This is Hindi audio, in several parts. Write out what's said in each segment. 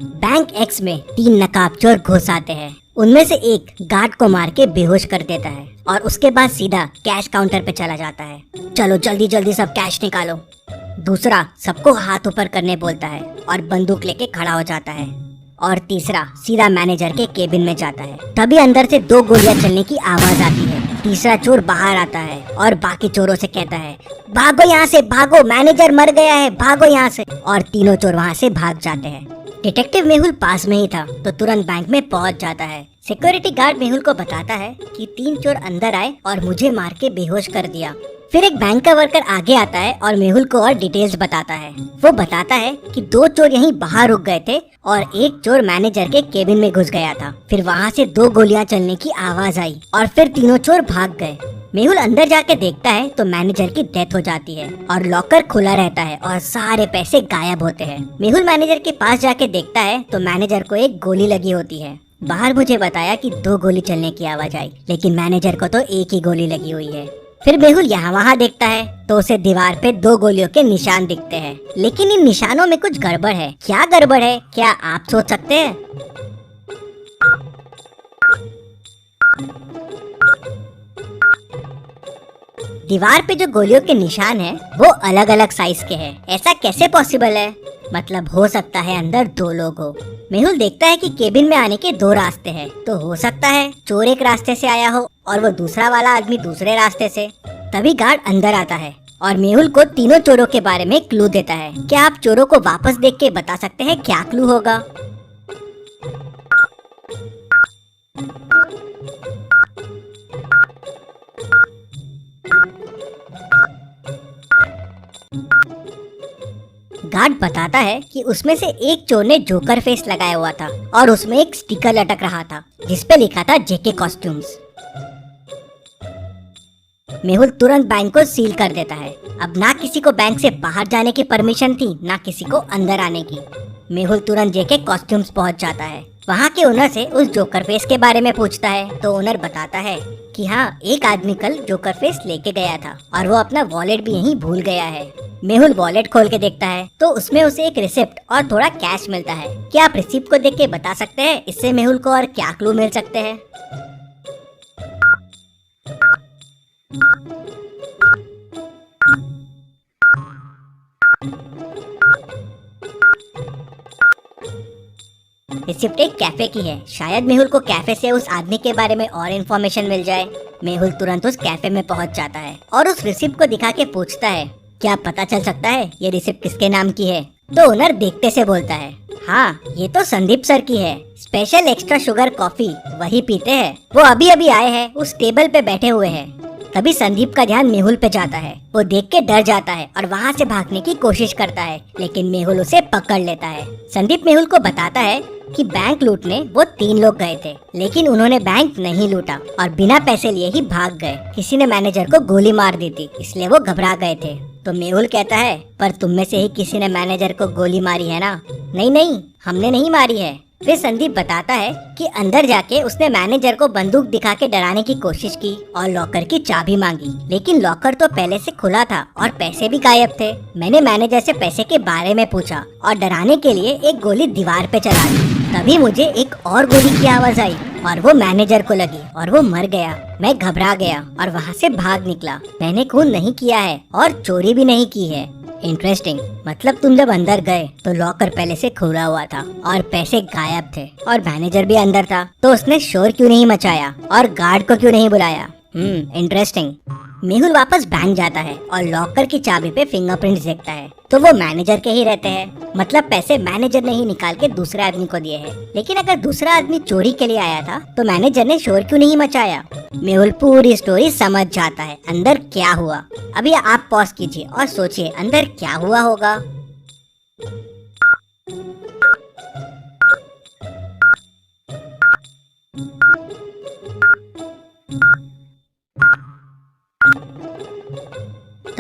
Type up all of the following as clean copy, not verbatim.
बैंक एक्स में 3 नकाबचोर घुस आते हैं। उनमें से एक गार्ड को मार के बेहोश कर देता है और उसके बाद सीधा कैश काउंटर पे चला जाता है। चलो जल्दी जल्दी सब कैश निकालो। दूसरा सबको हाथ ऊपर करने बोलता है और बंदूक लेके खड़ा हो जाता है। और तीसरा सीधा मैनेजर के केबिन में जाता है। तभी अंदर से 2 गोलियां चलने की आवाज आती है। तीसरा चोर बाहर आता है और बाकी चोरों से कहता है, भागो यहाँ से, भागो, मैनेजर मर गया है, भागो यहाँ से। और तीनों चोर वहाँ से भाग जाते हैं। डिटेक्टिव मेहुल पास में ही था तो तुरंत बैंक में पहुंच जाता है। सिक्योरिटी गार्ड मेहुल को बताता है कि 3 चोर अंदर आए और मुझे मार के बेहोश कर दिया। फिर एक बैंक का वर्कर आगे आता है और मेहुल को और डिटेल्स बताता है। वो बताता है कि 2 चोर यहीं बाहर रुक गए थे और एक चोर मैनेजर के केबिन में घुस गया था। फिर वहाँ से 2 गोलियां चलने की आवाज आई और फिर तीनों चोर भाग गए। मेहुल अंदर जाके देखता है तो मैनेजर की डेथ हो जाती है और लॉकर खुला रहता है और सारे पैसे गायब होते हैं। मेहुल मैनेजर के पास जाके देखता है तो मैनेजर को एक गोली लगी होती है। बाहर मुझे बताया कि 2 गोली चलने की आवाज आई, लेकिन मैनेजर को तो एक ही गोली लगी हुई है। फिर मेहुल यहाँ वहाँ देखता है तो उसे दीवार पे 2 गोलियों के निशान दिखते हैं, लेकिन इन निशानों में कुछ गड़बड़ है। क्या गड़बड़ है, क्या आप सोच सकते हैं? दीवार पे जो गोलियों के निशान हैं, वो अलग अलग साइज के हैं। ऐसा कैसे पॉसिबल है? मतलब हो सकता है अंदर 2 लोग हो। मेहुल देखता है कि केबिन में आने के 2 रास्ते हैं, तो हो सकता है चोर एक रास्ते से आया हो और वो दूसरा वाला आदमी दूसरे रास्ते से। तभी गार्ड अंदर आता है और मेहुल को तीनों चोरों के बारे में क्लू देता है। क्या आप चोरों को वापस देख के बता सकते हैं क्या क्लू होगा? गार्ड बताता है कि उसमें से एक चोर ने जोकर फेस लगाया हुआ था और उसमें एक स्टिकर लटक रहा था जिसपे लिखा था जेके कॉस्ट्यूम्स। मेहुल तुरंत बैंक को सील कर देता है। अब ना किसी को बैंक से बाहर जाने की परमिशन थी, ना किसी को अंदर आने की। मेहुल तुरंत जेके कॉस्ट्यूम्स पहुंच जाता है। वहाँ के ओनर से उस जोकर फेस के बारे में पूछता है तो ओनर बताता है कि हाँ, एक आदमी कल जोकर फेस लेके गया था और वो अपना वॉलेट भी यहीं भूल गया है। मेहुल वॉलेट खोल के देखता है तो उसमें उसे एक रिसिप्ट और थोड़ा कैश मिलता है। क्या आप रिसिप्ट को देख के बता सकते हैं इससे मेहुल को और क्या क्लू मिल सकते हैं? रिसिप्ट एक कैफे की है। शायद मेहुल को कैफे से उस आदमी के बारे में और इन्फॉर्मेशन मिल जाए। मेहुल तुरंत उस कैफे में पहुंच जाता है और उस रिसिप्ट को दिखा के पूछता है, क्या पता चल सकता है ये रिसिप्ट किसके नाम की है? तो ओनर देखते से बोलता है, हाँ, ये तो संदीप सर की है। स्पेशल एक्स्ट्रा शुगर कॉफी वही पीते हैं। वो अभी अभी आए हैं, उस टेबल पे बैठे हुए हैं। तभी संदीप का ध्यान मेहुल पे जाता है। वो देख के डर जाता है और वहाँ से भागने की कोशिश करता है, लेकिन मेहुल उसे पकड़ लेता है। संदीप मेहुल को बताता है कि बैंक लूटने वो 3 लोग गए थे, लेकिन उन्होंने बैंक नहीं लूटा और बिना पैसे लिए ही भाग गए। किसी ने मैनेजर को गोली मार दी थी, इसलिए वो घबरा गए थे। तो मेहुल कहता है, पर तुम में से ही किसी ने मैनेजर को गोली मारी है ना? नहीं नहीं, हमने नहीं मारी है। फिर संदीप बताता है कि अंदर जाके उसने मैनेजर को बंदूक दिखा के डराने की कोशिश की और लॉकर की चाबी मांगी, लेकिन लॉकर तो पहले से खुला था और पैसे भी गायब थे। मैंने मैनेजर से पैसे के बारे में पूछा और डराने के लिए एक गोली दीवार पे चला दी। तभी मुझे एक और गोली की आवाज आई और वो मैनेजर को लगी और वो मर गया। मैं घबरा गया और वहाँ से भाग निकला। मैंने खून नहीं किया है और चोरी भी नहीं की है। इंटरेस्टिंग। मतलब तुम जब अंदर गए तो लॉकर पहले से खुला हुआ था और पैसे गायब थे और मैनेजर भी अंदर था, तो उसने शोर क्यों नहीं मचाया और गार्ड को क्यों नहीं बुलाया? इंटरेस्टिंग। मेहुल वापस बैंक जाता है और लॉकर की चाबी पे फिंगरप्रिंट्स देखता है, तो वो मैनेजर के ही रहते हैं। मतलब पैसे मैनेजर ने ही निकाल के दूसरे आदमी को दिए हैं। लेकिन अगर दूसरा आदमी चोरी के लिए आया था तो मैनेजर ने शोर क्यों नहीं मचाया? मेहुल पूरी स्टोरी समझ जाता है अंदर क्या हुआ। अभी आप पॉज कीजिए और सोचिए अंदर क्या हुआ होगा।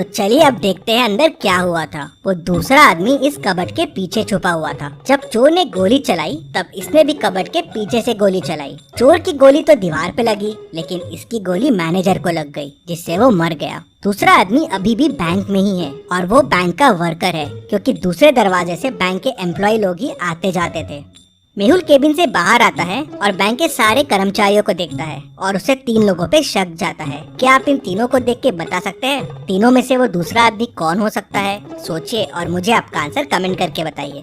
तो चलिए अब देखते हैं अंदर क्या हुआ था। वो दूसरा आदमी इस कबर्ड के पीछे छुपा हुआ था। जब चोर ने गोली चलाई तब इसने भी कबर्ड के पीछे से गोली चलाई। चोर की गोली तो दीवार पे लगी, लेकिन इसकी गोली मैनेजर को लग गई, जिससे वो मर गया। दूसरा आदमी अभी भी बैंक में ही है और वो बैंक का वर्कर है, क्योंकि दूसरे दरवाजे से बैंक के एम्प्लॉय लोग ही आते जाते थे। मेहुल केबिन से बाहर आता है और बैंक के सारे कर्मचारियों को देखता है और उसे 3 लोगों पे शक जाता है। क्या आप इन तीनों को देख के बता सकते हैं तीनों में से वो दूसरा आदमी कौन हो सकता है? सोचिए और मुझे आपका आंसर कमेंट करके बताइए।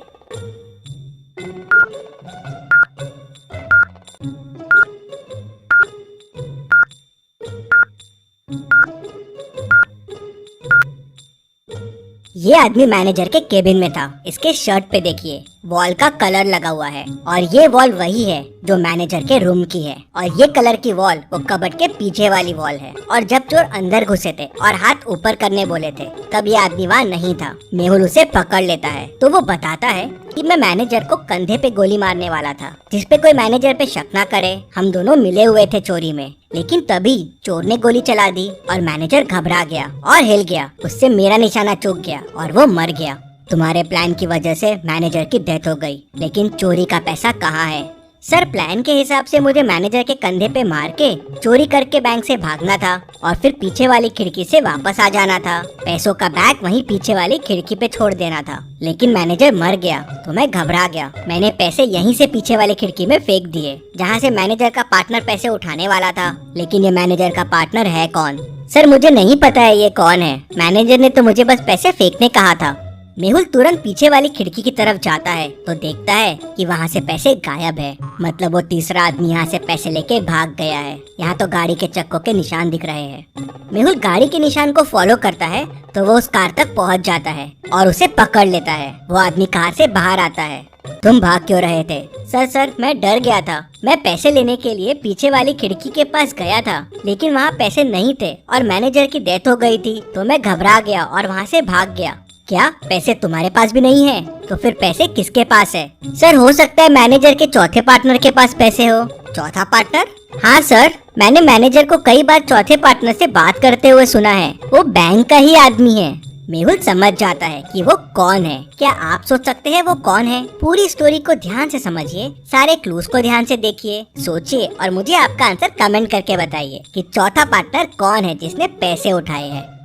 ये आदमी मैनेजर के केबिन में था। इसके शर्ट पे देखिए वॉल का कलर लगा हुआ है और ये वॉल वही है जो मैनेजर के रूम की है और ये कलर की वॉल वो कबर्ड के पीछे वाली वॉल है। और जब चोर अंदर घुसे थे और हाथ ऊपर करने बोले थे तब ये आदमी वहाँ नहीं था। मेहुल उसे पकड़ लेता है तो वो बताता है कि मैं मैनेजर को कंधे पे गोली मारने वाला था, जिसपे कोई मैनेजर पे शक ना करे। हम दोनों मिले हुए थे चोरी में, लेकिन तभी चोर ने गोली चला दी और मैनेजर घबरा गया और हिल गया। उससे मेरा निशाना चूक गया और वो मर गया। तुम्हारे प्लान की वजह से मैनेजर की डेथ हो गई, लेकिन चोरी का पैसा कहाँ है? सर, प्लान के हिसाब से मुझे मैनेजर के कंधे पे मार के चोरी करके बैंक से भागना था और फिर पीछे वाली खिड़की से वापस आ जाना था। पैसों का बैग वहीं पीछे वाली खिड़की पे छोड़ देना था, लेकिन मैनेजर मर गया तो मैं घबरा गया। मैंने पैसे यहीं से पीछे वाली खिड़की में फेंक दिए, जहाँ से मैनेजर का पार्टनर पैसे उठाने वाला था। लेकिन ये मैनेजर का पार्टनर है कौन? सर, मुझे नहीं पता है ये कौन है। मैनेजर ने तो मुझे बस पैसे फेंकने कहा था। मेहुल तुरंत पीछे वाली खिड़की की तरफ जाता है तो देखता है कि वहाँ से पैसे गायब है। मतलब वो तीसरा आदमी यहाँ से पैसे लेके भाग गया है। यहाँ तो गाड़ी के चक्कों के निशान दिख रहे हैं। मेहुल गाड़ी के निशान को फॉलो करता है तो वो उस कार तक पहुँच जाता है और उसे पकड़ लेता है। वो आदमी कार से बाहर आता है। तुम भाग क्यों रहे थे? सर, मैं डर गया था। मैं पैसे लेने के लिए पीछे वाली खिड़की के पास गया था, लेकिन वहाँ पैसे नहीं थे और मैनेजर की डेथ हो गई थी, तो मैं घबरा गया और वहाँ से भाग गया। क्या पैसे तुम्हारे पास भी नहीं है? तो फिर पैसे किसके पास है? सर, हो सकता है मैनेजर के चौथे पार्टनर के पास पैसे हो। चौथा पार्टनर? हाँ सर, मैंने मैनेजर को कई बार चौथे पार्टनर से बात करते हुए सुना है। वो बैंक का ही आदमी है। मेहुल समझ जाता है कि वो कौन है। क्या आप सोच सकते हैं वो कौन है? पूरी स्टोरी को ध्यान से समझिए, सारे क्लूज को ध्यान से देखिए, सोचिए और मुझे आपका आंसर कमेंट करके बताइए कि चौथा पार्टनर कौन है जिसने पैसे उठाए हैं।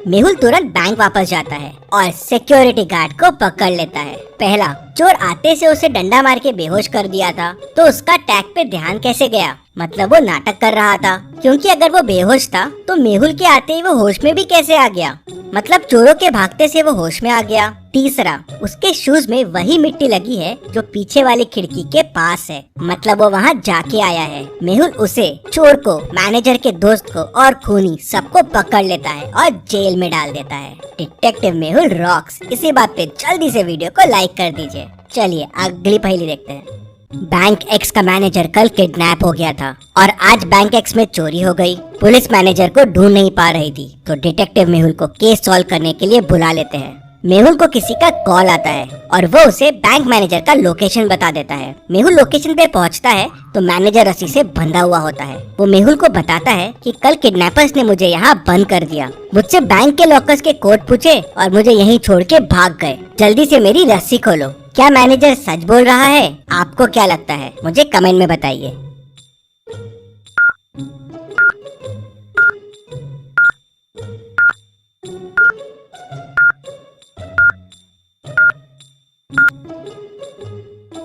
मेहुल तुरंत बैंक वापस जाता है और सिक्योरिटी गार्ड को पकड़ लेता है। पहला, चोर आते से उसे डंडा मार के बेहोश कर दिया था, तो उसका टैग पे ध्यान कैसे गया? मतलब वो नाटक कर रहा था, क्योंकि अगर वो बेहोश था तो मेहुल के आते ही वो होश में भी कैसे आ गया? मतलब चोरों के भागते से वो होश में आ गया। तीसरा, उसके शूज में वही मिट्टी लगी है जो पीछे वाली खिड़की के पास है, मतलब वो वहाँ जाके आया है। मेहुल उसे, चोर को, मैनेजर के दोस्त को और खूनी सबको पकड़ लेता है और जेल में डाल देता है। Detective Mehul rocks. इसी बात पे जल्दी से वीडियो को लाइक कर दीजिए। चलिए अगली पहेली देखते हैं। बैंक एक्स का मैनेजर कल किडनैप हो गया था और आज बैंक एक्स में चोरी हो गई। पुलिस मैनेजर को ढूंढ नहीं पा रही थी, तो डिटेक्टिव मेहुल को केस सॉल्व करने के लिए बुला लेते हैं। मेहुल को किसी का कॉल आता है और वो उसे बैंक मैनेजर का लोकेशन बता देता है। मेहुल लोकेशन पे पहुंचता है तो मैनेजर रस्सी से बंधा हुआ होता है। वो मेहुल को बताता है कि कल किडनैपर्स ने मुझे यहाँ बंद कर दिया, मुझसे बैंक के लॉकर्स के कोड पूछे और मुझे यहीं छोड़ के भाग गए। जल्दी से मेरी रस्सी खोलो। क्या मैनेजर सच बोल रहा है? आपको क्या लगता है? मुझे कमेंट में बताइए।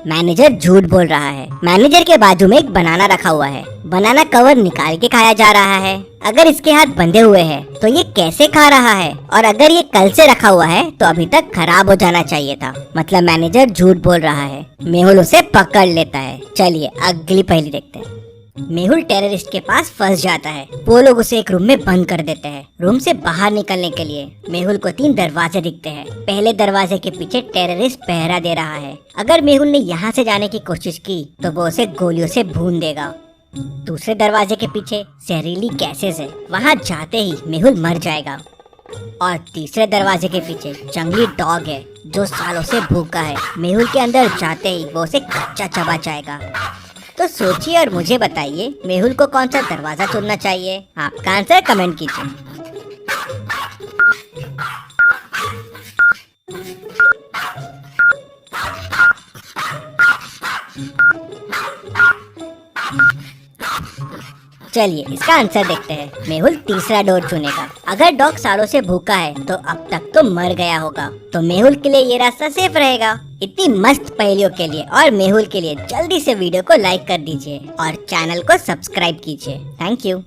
मैनेजर झूठ बोल रहा है। मैनेजर के बाजू में एक बनाना रखा हुआ है। बनाना कवर निकाल के खाया जा रहा है। अगर इसके हाथ बंधे हुए हैं तो ये कैसे खा रहा है? और अगर ये कल से रखा हुआ है तो अभी तक खराब हो जाना चाहिए था। मतलब मैनेजर झूठ बोल रहा है। मेहुल उसे पकड़ लेता है। चलिए अगली पहेली देखते हैं। मेहुल टेररिस्ट के पास फंस जाता है। वो लोग उसे एक रूम में बंद कर देते हैं। रूम से बाहर निकलने के लिए मेहुल को 3 दरवाजे दिखते हैं। पहले दरवाजे के पीछे टेररिस्ट पहरा दे रहा है। अगर मेहुल ने यहाँ से जाने की कोशिश की तो वो उसे गोलियों से भून देगा। दूसरे दरवाजे के पीछे जहरीली गैसेस है, वहाँ जाते ही मेहुल मर जाएगा। और तीसरे दरवाजे के पीछे जंगली डॉग है जो सालों से भूखा है। मेहुल के अंदर जाते ही वो उसे कच्चा चबा जाएगा। तो सोचिए और मुझे बताइए मेहुल को कौन सा दरवाजा चुनना चाहिए। आपका आंसर कमेंट कीजिए। चलिए इसका आंसर देखते हैं। मेहुल तीसरा डोर चुनेगा। अगर डॉग सालों से भूखा है तो अब तक तो मर गया होगा, तो मेहुल के लिए ये रास्ता सेफ रहेगा। इतनी मस्त पहेलियों के लिए और मेहुल के लिए जल्दी से वीडियो को लाइक कर दीजिए और चैनल को सब्सक्राइब कीजिए। Thank you.